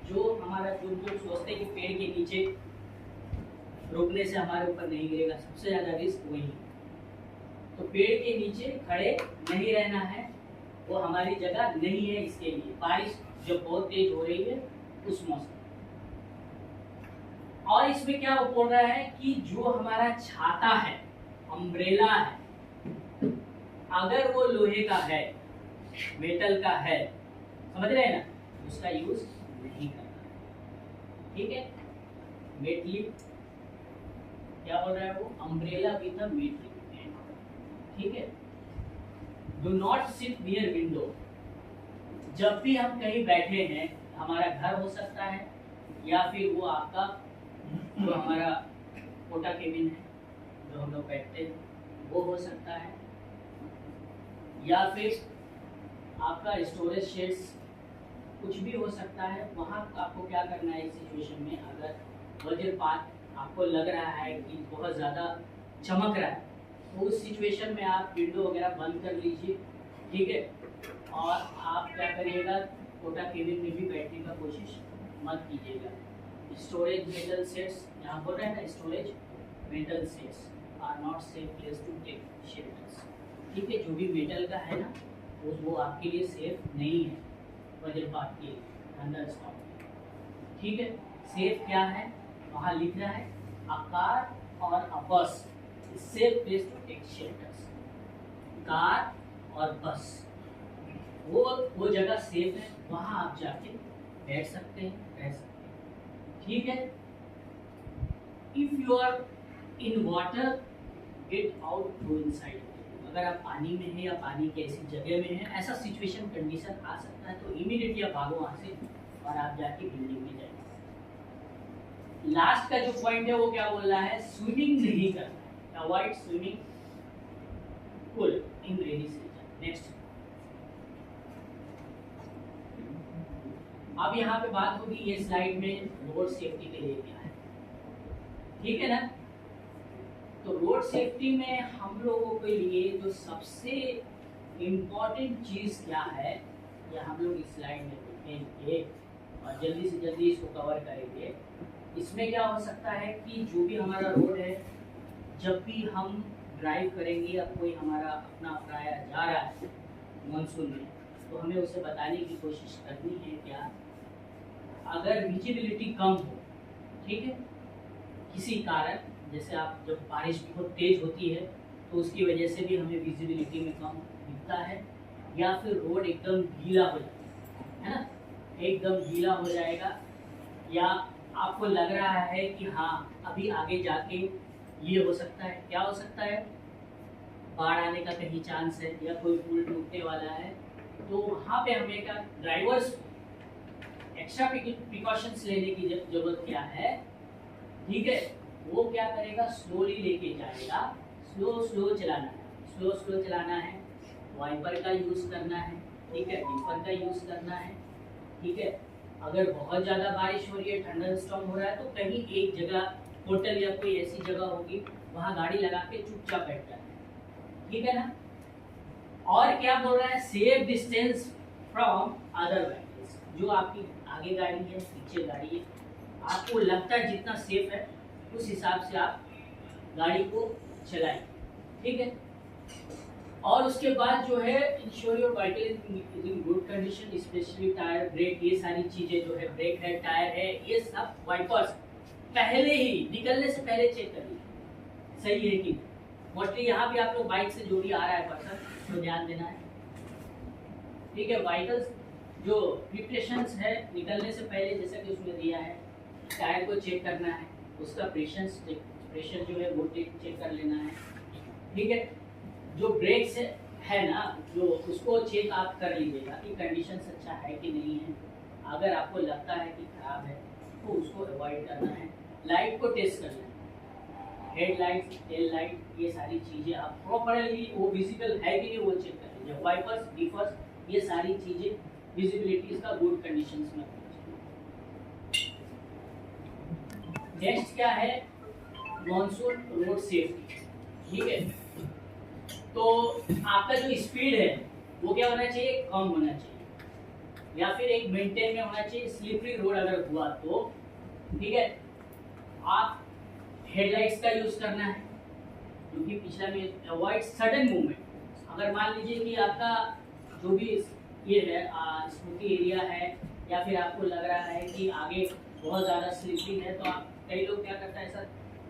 जो हमारा जो सोचते हैं कि पेड़ के नीचे रुकने से हमारे ऊपर नहीं गिरेगा, सबसे ज्यादा रिस्क वही है। तो पेड़ के नीचे खड़े नहीं रहना है, वो हमारी जगह नहीं है इसके लिए, बारिश जब बहुत तेज हो रही है उस मौसम। और इसमें क्या बोल रहा है कि जो हमारा छाता है, अम्ब्रेला है, अगर वो लोहे का है, मेटल का है, समझ रहे हैं ना, उसका यूज नहीं करना, ठीक है। मेटली क्या बोल रहा है वो, अम्ब्रेला विद अ मेटल, ठीक है। Do not sit near window, जब भी हम कहीं बैठे हैं, हमारा घर हो सकता है या फिर वो आपका जो हमारा कोटा केबिन है जो हम लोग बैठते हैं वो हो सकता है, या फिर आपका स्टोरेज शेड्स, कुछ भी हो सकता है। वहाँ आपको क्या करना है इस सिचुएशन में, अगर वज्रपात आपको लग रहा है कि बहुत ज़्यादा चमक रहा है, तो उस सिचुएशन में आप विंडो वगैरह बंद कर लीजिए, ठीक है। और आप क्या करिएगा, कोटा केबिन में भी बैठने का कोशिश मत कीजिएगा। स्टोरेज मेटल सेट्स, यहाँ बोल रहे हैं ना, storage metal sets are not safe place to take shelters, ठीक है। जो भी मेटल का है ना, वो आपके लिए सेफ नहीं है वज्रपात के अंदर स्टॉक, ठीक है। सेफ क्या है, वहाँ लिख रहा है आकार और a bus safe place to take shelters, car और बस वो जगह सेफ है, वहाँ आप जाके बैठ सकते हैं, रह सकते हैं, ठीक है। If you are in water, get out, go inside. अगर आप पानी में हैं या पानी की ऐसी जगह में हैं, ऐसा सिचुएशन कंडीशन आ सकता है, तो इमीडिएटली आप भागो वहाँ से और आप जाके बिल्डिंग में जाएंगे। लास्ट का जो पॉइंट है वो क्या बोल रहा है, स्विमिंग नहीं करना है, अवॉइड स्विमिंग पूल इन रेनी सीजन। नेक्स्ट, अब यहाँ पे बात होगी ये स्लाइड में रोड सेफ्टी के लिए क्या है, ठीक है ना। तो रोड सेफ्टी में हम लोगों के लिए जो सबसे इम्पोर्टेंट चीज क्या है, या हम लोग इस स्लाइड में देखेंगे और जल्दी से जल्दी इसको कवर करेंगे। इसमें क्या हो सकता है कि जो भी हमारा रोड है, जब भी हम ड्राइव करेंगे या कोई हमारा अपना पराया जा रहा है मानसून में, तो हमें उसे बताने की कोशिश करनी है क्या, अगर विजिबिलिटी कम हो, ठीक है, किसी कारण, जैसे आप जब बारिश बहुत तेज होती है तो उसकी वजह से भी हमें विजिबिलिटी में कम दिखता है, या फिर रोड एकदम गीला हो जाएगा, है ना, एकदम गीला हो जाएगा, या आपको लग रहा है कि हाँ अभी आगे जाके ये हो सकता है, क्या हो सकता है, बाढ़ आने का कहीं चांस है या कोई पुल टूटने वाला है, तो वहाँ पे हमें क्या ड्राइवर्स एक्स्ट्रा प्रिकॉशंस लेने की जरूरत क्या है, ठीक है, वो क्या करेगा, स्लोली लेके जाएगा, स्लो चलाना है, स्लो चलाना है, वाइपर का यूज करना है, ठीक है, डिफर का यूज करना है, ठीक है। अगर बहुत ज़्यादा बारिश हो रही है, थंडर स्टॉर्म हो रहा है, तो कहीं एक जगह होटल या कोई ऐसी जगह होगी, वहाँ गाड़ी लगा के चुपचाप बैठ जाना है, ठीक है ना। और क्या बोल रहा है, safe distance from other vehicles, जो आपकी आगे गाड़ी है, पीछे गाड़ी है, आपको लगता है जितना सेफ है उस हिसाब से आप गाड़ी को चलाएं, ठीक है। और उसके बाद जो है, ensure your vehicle is in good condition, specially tyre, brake, ये सारी चीजें जो है, ब्रेक है, टायर है, ये सब वाइपर्स पहले ही निकलने से पहले चेक कर लीजिए, सही है कि मोस्टली यहाँ भी आप लोग बाइक से जो भी आ रहा है पर्सन, तो ध्यान देना है, ठीक है। व्हीकल्स जो प्रिपरेशंस है निकलने से पहले, जैसा कि उसमें दिया है, टायर को चेक करना है, उसका प्रेशर जो है वो चेक कर लेना है, ठीक है। जो ब्रेक्स है ना, जो उसको चेक आप कर लीजिएगा कि कंडीशन अच्छा है कि नहीं है, अगर आपको लगता है कि खराब है तो उसको अवॉइड करना है। लाइट को टेस्ट करना है, हेडलाइट, टेल लाइट, ये सारी चीज़ें आप प्रॉपरली वो विजिबल है कि नहीं वो चेक कर लीजिए, वाइपर्स, डिफर्स, ये सारी चीज़ें विजिबिलिटी इसका गुड कंडीशंस में। नेक्स्ट क्या है, मॉनसून रोड सेफ्टी, ठीक है। तो आपका जो स्पीड है वो क्या होना चाहिए, कम होना चाहिए, या फिर एक मेंटेन में होना चाहिए। स्लिपरी रोड अगर हुआ तो, ठीक है, आप हेडलाइट्स का यूज करना है, क्योंकि पिछला में अवॉइड सडन मूवमेंट। अगर मान लीजिए कि आपका जो भी ये है स्मूथी एरिया है, या फिर आपको लग रहा है कि आगे बहुत ज़्यादा स्लिपिंग है, तो आप, कई लोग क्या करता है सर,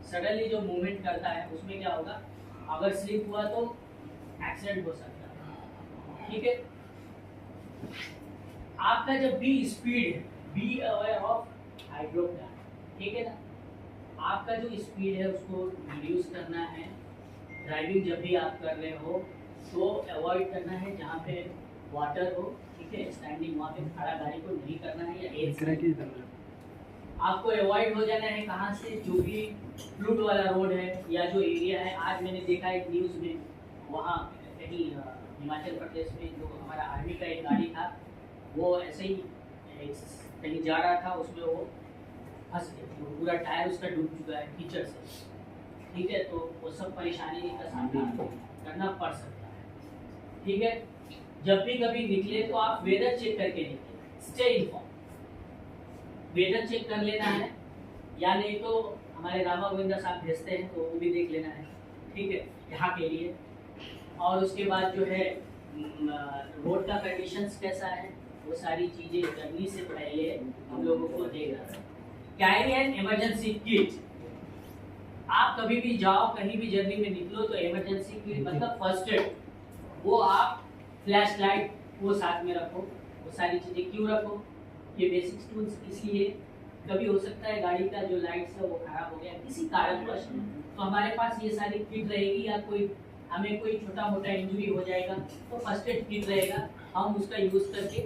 सडनली जो मूवमेंट करता है उसमें क्या होगा, अगर स्लिप हुआ तो एक्सीडेंट हो सकता है, ठीक है। आपका जब भी स्पीड है, बी अवेयर ऑफ हाइड्रोप्लान, ठीक है ना, आपका जो स्पीड है उसको रिड्यूस करना है। ड्राइविंग जब भी आप कर रहे हो तो अवॉइड करना है जहाँ पे वाटर हो, ठीक है, स्टैंडिंग वहाँ पे खड़ा गाड़ी को नहीं करना है, या एयर आपको अवॉइड हो जाना है। कहाँ से, जो भी फ्लूड वाला रोड है या जो एरिया है, आज मैंने देखा एक न्यूज़ में, वहाँ कहीं हिमाचल प्रदेश में जो हमारा आर्मी का एक गाड़ी था, वो ऐसे ही कहीं जा रहा था, उसमें वो फंस गया, तो पूरा टायर उसका डूब चुका है कीचड़ से, ठीक है। तो वो सब परेशानी का सामना करना पड़ सकता है, ठीक है। जब भी कभी निकले तो आप वेदर चेक करके निकले, स्टे इन्फॉर्म, वेदर चेक कर लेना है, या नहीं तो हमारे रामा गोविंदा साहब भेजते हैं तो वो भी देख लेना है, ठीक है, यहाँ के लिए। और उसके बाद जो है रोड का कंडीशंस कैसा है, वो सारी चीज़ें करने से पहले हम लोगों को देखना। कैरी एन इमरजेंसी किट, आप कभी भी जाओ, कहीं भी जर्नी में निकलो तो इमरजेंसी किट मतलब फर्स्ट एड, वो आप, फ्लैश लाइट वो साथ में रखो। वो सारी चीज़ें क्यों रखो, ये बेसिक टूल्स इसलिए, कभी हो सकता है गाड़ी का जो लाइट्स है वो खराब हो गया किसी कारणवश, तो हमारे पास ये सारी किट रहेगी, या कोई हमें कोई छोटा मोटा इंजरी हो जाएगा तो फर्स्ट एड किट रहेगा, हम उसका यूज़ करके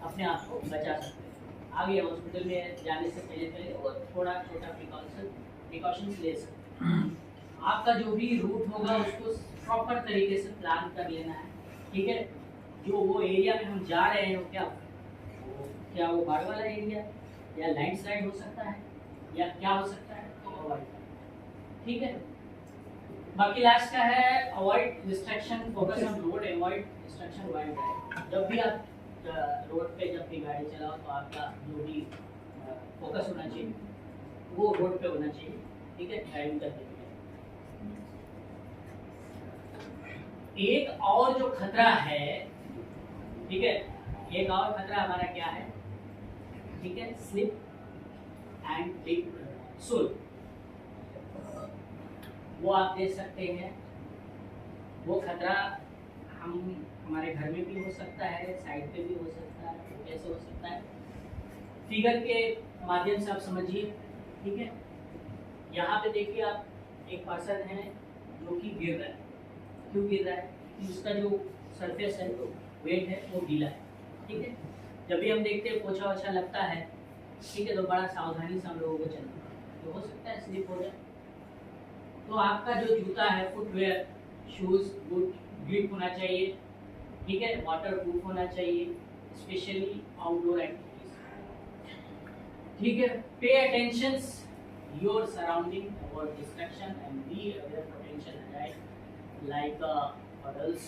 अपने आप को बचा सकते हैं। आगे हॉस्पिटल में जाने से पहले वो थोड़ा छोटा प्रिकॉशंस ले सकते हैं। आपका जो भी रूट होगा उसको प्रॉपर तरीके से प्लान कर लेना है, ठीक है। जो वो एरिया में हम जा रहे हैं क्या वो बाढ़ वाला एरिया या लैंडस्लाइड हो सकता है, या क्या हो सकता है, तो अवॉइड, ठीक है। बाकी लास्ट का है avoid distraction, focus on road, avoid distraction while drive. जब भी आप रोड पे जब भी गाड़ी चलाओ तो आपका जो भी फोकस होना चाहिए वो रोड पे होना चाहिए, ठीक है, ड्राइविंग करते हुए। एक और जो खतरा है, ठीक है, एक और खतरा हमारा क्या है, ठीक है, स्लिप एंड डिप सोल। वो आप देख सकते हैं, वो खतरा हमारे घर में भी हो सकता है, साइड पे भी हो सकता है। वो कैसे हो सकता है, फिगर के माध्यम से आप समझिए, ठीक है। यहाँ पे देखिए आप, एक पर्सन है जो कि गिर रहा है। क्यों गिर रहा है? उसका जो सरफेस है, जो वेट है, वो गीला है, ठीक है। जब भी हम देखते हैं पोछा वोछा लगता है, ठीक है, तो बड़ा सावधानी से हम लोगों को चलना है, तो हो सकता है स्लिप हो जाए। तो आपका जो जूता है, फुटवेयर, शूज, बूट ग्रिप होना चाहिए, ठीक है, वाटर प्रूफ होना चाहिए, स्पेशली आउटडोर एक्टिविटीज, ठीक है। Pay attention your surrounding about distraction and be aware potential hazard like puddles,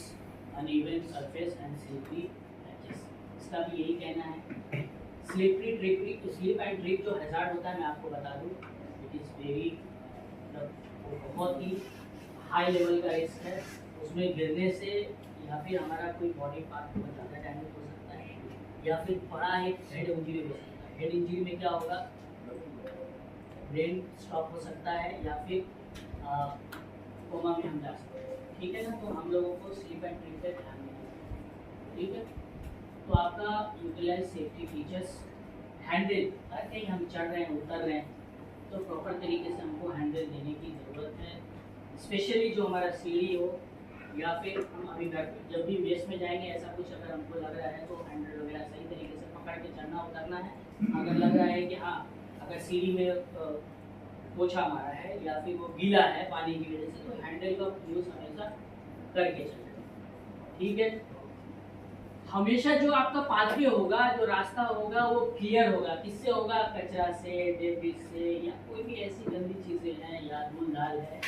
uneven surface and slippery patches। इसका भी यही कहना है। Slippery trip, slip and trip जो हैजार्ड होता है, मैं आपको बता दूं, इट इज़ वेरी, बहुत ही हाई लेवल का रिस्क है। उसमें गिरने से या फिर हमारा कोई बॉडी पार्ट बहुत ज़्यादा डैमेज हो सकता है, या फिर बड़ा एक हेड इंजरी हो सकता है। हेड इंजरी में क्या होगा, ब्रेन स्टॉप हो सकता है या फिर कोमा में हम जा सकते हैं, ठीक है ना। तो हम लोगों को स्लिप एंड ट्रिप पे ध्यान देना है, ठीक है। तो आपका यूटिलाइज सेफ्टी फीचर्स, हैंडल, अगर कहीं हम चढ़ रहे हैं, उतर रहे हैं, तो प्रॉपर तरीके से हमको हैंडल देने की ज़रूरत है। स्पेशली जो हमारा सीढ़ी हो, या फिर हम अभी जब भी वेस्ट में जाएंगे, ऐसा कुछ अगर हमको लग रहा है तो हैंडल वगैरह सही तरीके से पकड़ के चढ़ना उतरना है। अगर लग रहा है कि हाँ, अगर सीढ़ी में पोछा मारा है या फिर वो गीला है पानी की वजह से, तो हैंडल का यूज हमेशा करके चलें, ठीक है। हमेशा जो आपका पाथवे होगा, जो रास्ता होगा, वो क्लियर होगा। किससे होगा? कचरा से, डेब्रिज से, या कोई भी ऐसी गंदी चीज़ें हैं, या धूल धाल है,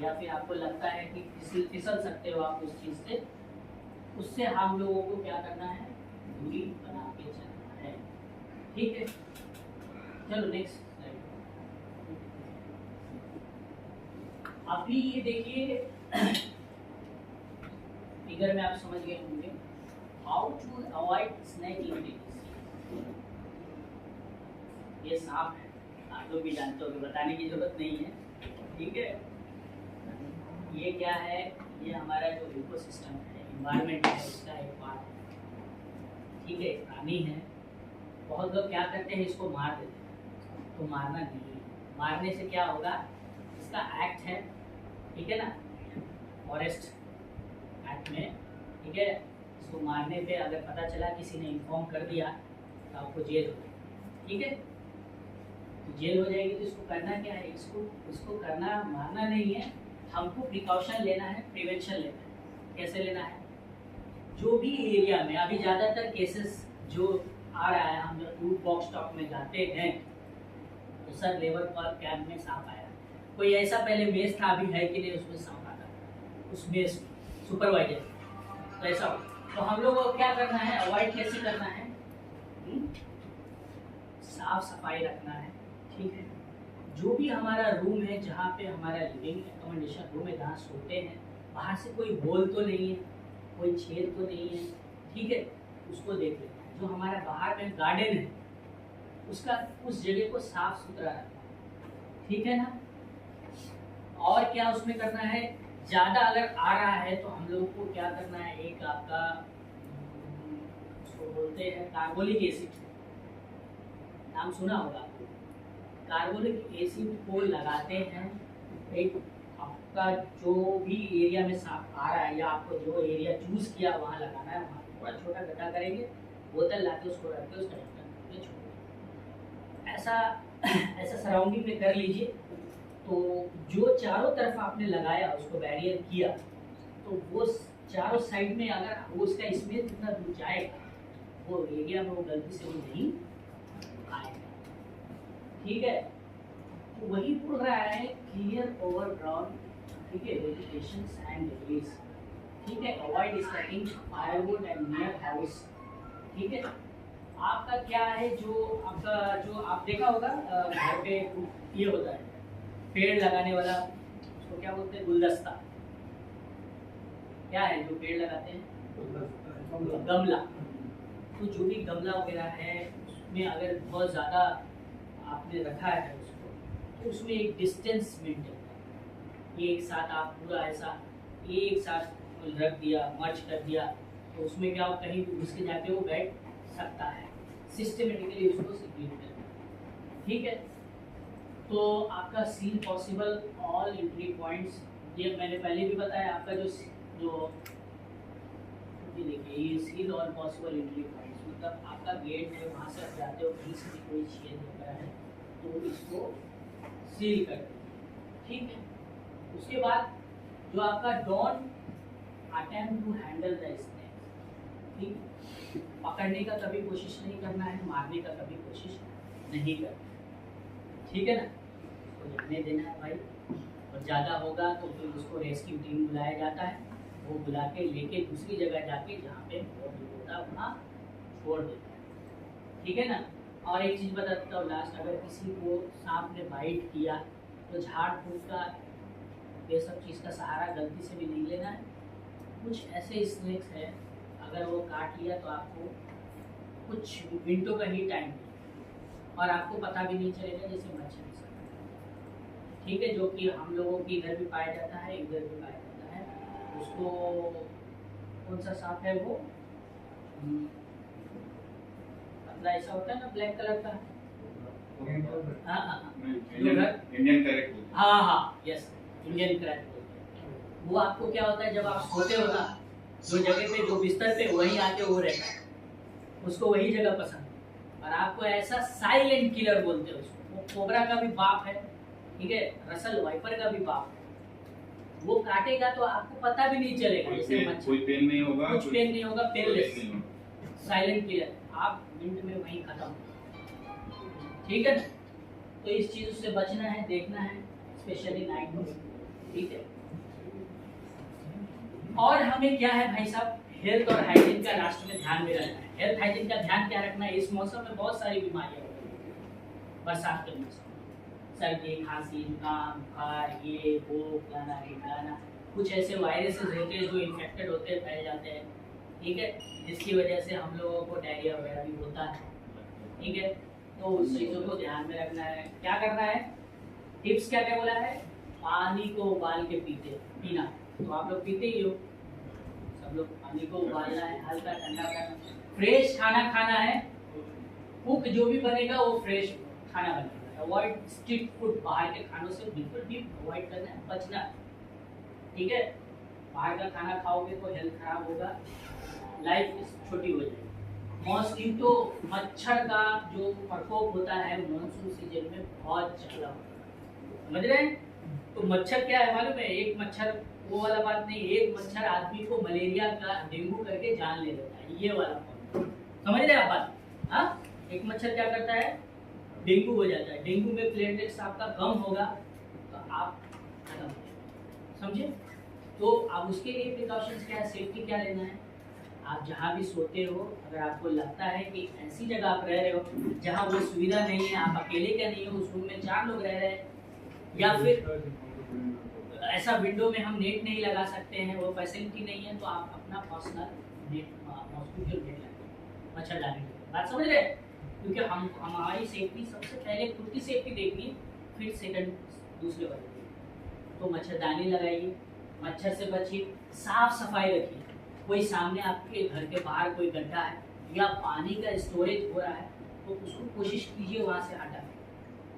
या फिर आपको लगता है कि फिसल सकते हो आप उस चीज़ से, उससे हम लोगों को क्या करना है, दूरी बना के चलना है, ठीक है। चलो नेक्स्ट स्लाइड। अभी ये देखिए फिगर में आप समझ गए होंगे, how to avoid snake irritation. ये सांप है, आप लोग भी जानते हो, बताने की जरूरत नहीं है, ठीक है। ये क्या है, ये हमारा जो इकोसिस्टम है, एनवायरनमेंट है, उसका एक पार्ट है, ठीक है, प्राणी है। बहुत लोग क्या करते हैं, इसको मार देते हैं, तो मारना नहीं है। मारने से क्या होगा, इसका एक्ट है, ठीक है ना, फॉरेस्ट एक्ट में, ठीक है। इसको मारने पे अगर पता चला, किसी ने इन्फॉर्म कर दिया, तो आपको जेल हो जाएगी, ठीक है। तो जेल हो जाएगी, तो इसको करना क्या है, इसको करना, मारना नहीं है, हमको प्रिकॉशन लेना है, प्रिवेंशन लेना है। कैसे लेना है? जो भी एरिया में अभी ज़्यादातर केसेस जो आ रहा है, हम जब फूड बॉक्स स्टॉप में जाते हैं, तो सर लेवल पर कैंप में सांप आया, कोई ऐसा पहले मेस था, अभी है कि नहीं, उसमें सांप आता है, उस मेस में सुपरवाइजर, तो ऐसा हो। तो हम लोग को क्या करना है, अवॉइड कैसे करना है, साफ सफाई रखना है, ठीक है। जो भी हमारा रूम है, जहाँ पे हमारा लिविंग एकोमोडेशन रूम है, जहाँ सोते हैं, बाहर से कोई होल तो नहीं है, कोई छेद तो नहीं है, ठीक है, उसको देख लेना है। जो हमारा बाहर में गार्डन है, उसका उस जगह को साफ सुथरा रखना है, ठीक है ना। और क्या उसमें करना है, ज़्यादा अगर आ रहा है तो हम लोग को क्या करना है, एक आपका उसको बोलते हैं कार्बोलिक एसिड, नाम सुना होगा आपको। कार्बोलिक एसिड को लगाते हैं, एक आपका जो भी एरिया में सांप आ रहा है, या आपको जो एरिया चूज किया वहाँ लगाना है, वहाँ थोड़ा छोटा गड्ढा करेंगे, बोतल लाके उसको रख के उसका ढक्कन छोड़, ऐसा सराउंडिंग में कर लीजिए। तो जो चारों तरफ आपने लगाया, उसको बैरियर किया, तो वो चारों साइड में अगर वो उसका स्मेल जितना दूर जाएगा, वो एरिया में वो गलती से वो नहीं आएगा, ठीक है। तो वही बोल रहा है, क्लियर ओवरग्राउंड, ठीक है, वेजिटेशन एंड डिब्रीज, ठीक है, avoid stacking firewood and near house, ठीक है। आपका क्या है जो आपका जो आप देखा होगा घर पे ये होता है पेड़ लगाने वाला, उसको क्या बोलते हैं, गुलदस्ता। क्या है जो पेड़ लगाते हैं, गमला। तो जो भी गमला वगैरह है उसमें अगर बहुत ज़्यादा आपने रखा है उसको, तो उसमें एक डिस्टेंस मेंटेन करना। एक साथ आप पूरा ऐसा एक साथ रख दिया, मर्ज कर दिया, तो उसमें क्या कहीं भी घुस के जाके वो बैठ सकता है। सिस्टमेटिकली उसको सिक्योर करना, ठीक है। तो आपका seal possible all entry points, ये मैंने पहले भी बताया। आपका जो ये देखिए, ये seal all possible entry points, मतलब आपका गेट है, वहाँ से आप जाते हो, कहीं से भी कोई छेद होता है तो इसको सील कर दो, ठीक है। उसके बाद जो आपका don't attempt to handle the snake, ठीक, पकड़ने का कभी कोशिश नहीं करना है, मारने का कभी कोशिश नहीं करना, ठीक है ना। तो जाने देना है भाई, और ज़्यादा होगा तो फिर उसको रेस्क्यू टीम बुलाया जाता है, वो बुला के लेके दूसरी जगह जाके जहाँ पे होता है वहाँ छोड़ देता है, ठीक है ना। और एक चीज़ बताता हूँ लास्ट, अगर किसी को सांप ने बाइट किया तो झाड़ फूक का ये सब चीज़ का सहारा गलती से भी नहीं लेना है। कुछ ऐसे स्नेक्स हैं अगर वो काट लिया तो आपको कुछ मिनटों का ही टाइम और आपको पता भी नहीं चलेगा, जैसे मच्छर, ठीक है, जो कि हम लोगों के इधर भी पाया जाता है, इधर भी पाया जाता है। उसको कौन सा सांप है वो, पतला ऐसा होता है ना, ब्लैक कलर का, हाँ, इंडियन क्रैक, हाँ, यस, इंडियन क्रैक। वो आपको क्या होता है, जब आप सोते हो ना, जो जगह पे, जो बिस्तर पे, वहीं आके वो रहता है, उसको वही जगह पसंद है। और आपको ऐसा साइलेंट किलर बोलते हैं उसको। वो कोबरा का भी बाप है, ठीक है, रसल वाइपर का भी बाप है। वो काटेगा तो आपको पता भी नहीं चलेगा, जैसे मच्छर, कोई पेन नहीं होगा, कुछ पेन नहीं होगा, पेनलेस, साइलेंट किलर, आप मिनट में वहीं खत्म, ठीक है ना। तो इस चीज से बचना है, देखना है, स्पेशली नाइट में, ठीक है। और हमें क्या है भाई साहब, हेल्थ और हाइजीन का लास्ट में ध्यान में रखना है। हेल्थ हाइजीन का ध्यान क्या रखना है, इस मौसम में बहुत सारी बीमारियां होती हैं, बरसात के मौसम में, सर्दी, खांसी, जुकाम, बुखार, ये वो फलाना ढिमकाना, कुछ ऐसे वायरसेस होते हैं जो इन्फेक्टेड होते हैं, फैल जाते हैं, ठीक है, जिसकी वजह से हम लोगों को डायरिया वगैरह भी होता है, ठीक है। तो उस चीज़ों को ध्यान में रखना है। क्या करना है, टिप्स क्या क्या बोला है, पानी को उबाल के पीना, तो आप लोग पीते ही हो, सब लोग पानी को उबालना है, हल्का ठंडा करना, फ्रेश खाना खाना है, कुक जो भी बनेगा वो फ्रेश खाना बनेगा। अवॉइड स्ट्रीट फूड, बाहर के खानों से बिल्कुल भी अवॉइड करना है, बचना है, ठीक है। बाहर का खाना खाओगे तो हेल्थ खराब होगा, लाइफ छोटी हो जाएगी। मॉस्किटो, मच्छर का जो प्रकोप होता है मानसून सीजन में बहुत ज़्यादा होता है, समझ रहे हैं। तो मच्छर क्या है मालूम है, एक मच्छर, वो वाला बात नहीं, एक मच्छर आदमी को मलेरिया का, डेंगू करके जान ले लेता है, ये वाला समझ रहे हैं आप बात, हाँ। एक मच्छर क्या करता है, डेंगू हो जाता है, डेंगू में प्लेटलेट्स आपका कम होगा तो आप खत्म हो जाएंगे, समझे। तो अब उसके लिए प्रिकॉशंस क्या है, सेफ्टी क्या लेना है। आप जहाँ भी सोते हो, अगर आपको लगता है कि ऐसी जगह आप रह रहे हो जहाँ वो सुविधा नहीं है, आप अकेले क्या नहीं हो, उस रूम में 4 लोग रह रहे हैं, या फिर ऐसा विंडो में हम नेट नहीं लगा सकते हैं, वो फैसिलिटी नहीं है, तो आप अपना पर्सनल नेट, मॉस्किटो नेट लगाइए मच्छरदानी के, बात समझ रहे हैं। क्योंकि हमारी सेफ्टी सबसे पहले, खुद की सेफ्टी देखिए, फिर सेकंड दूसरे वाले। तो मच्छरदानी लगाइए, मच्छर से बचिए, साफ सफाई रखिए। कोई सामने आपके घर के बाहर कोई गड्ढा है या पानी का स्टोरेज हो रहा है तो उसको कोशिश कीजिए वहाँ से हटाने।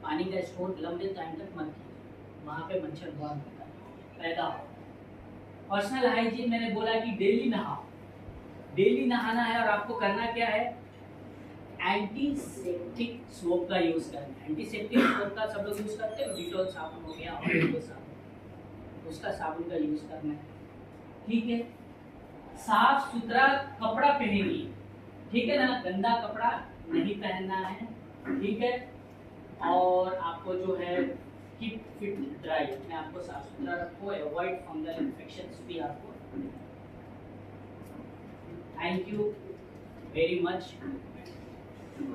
पानी का स्टोर लंबे टाइम तक मत कीजिए, वहाँ पे मच्छर बहुत होता है, पैदा हो। पर्सनल हाइजीन मैंने बोला कि डेली नहाओ, डेली नहाना है, और आपको करना क्या है, एंटीसेप्टिक सोप का यूज करना है। एंटीसेप्टिक सोप का सब लोग यूज करते हैं, डिटॉल साबुन हो गया, और साबुन, उसका साबुन का यूज करना है, ठीक है। साफ सुथरा कपड़ा पहनिए, ठीक है ना, गंदा कपड़ा नहीं पहनना है, ठीक है। और आपको जो है कीप फिट ड्राई, अपने आपको साफ सुथरा रखो, अवॉइड फंगल इन्फेक्शंस भी आपको। Thank you. Very much.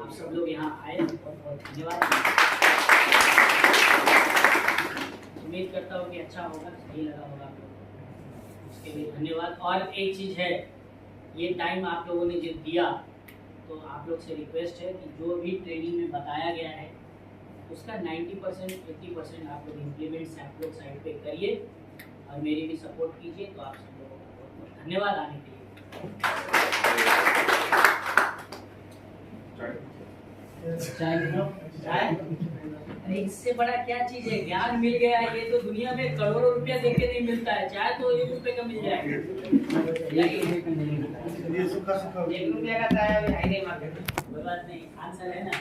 आप सब लोग यहाँ आए, बहुत बहुत धन्यवाद। उम्मीद करता हूँ कि अच्छा होगा, सही लगा होगा आप लोगों को, उसके लिए धन्यवाद। और एक चीज़ है, ये टाइम आप लोगों ने जो दिया, तो आप लोग से रिक्वेस्ट है कि जो भी ट्रेनिंग में बताया गया है उसका 90% 80% आप लोग इम्प्लीमेंट्स आप लोग साइड पे करिए और मेरी भी सपोर्ट कीजिए। तो आप सब लोगों का बहुत बहुत धन्यवाद आने के लिए। चाय अरे इससे बड़ा क्या चीज है, ज्ञान मिल गया है, ये तो दुनिया में करोड़ों रुपया देख के नहीं मिलता है, चाय तो 1 रुपये का मिल जाएगा। 1 रुपया का चाय अभी है नहीं मार्केट में, कोई बात नहीं, आंसर है ना।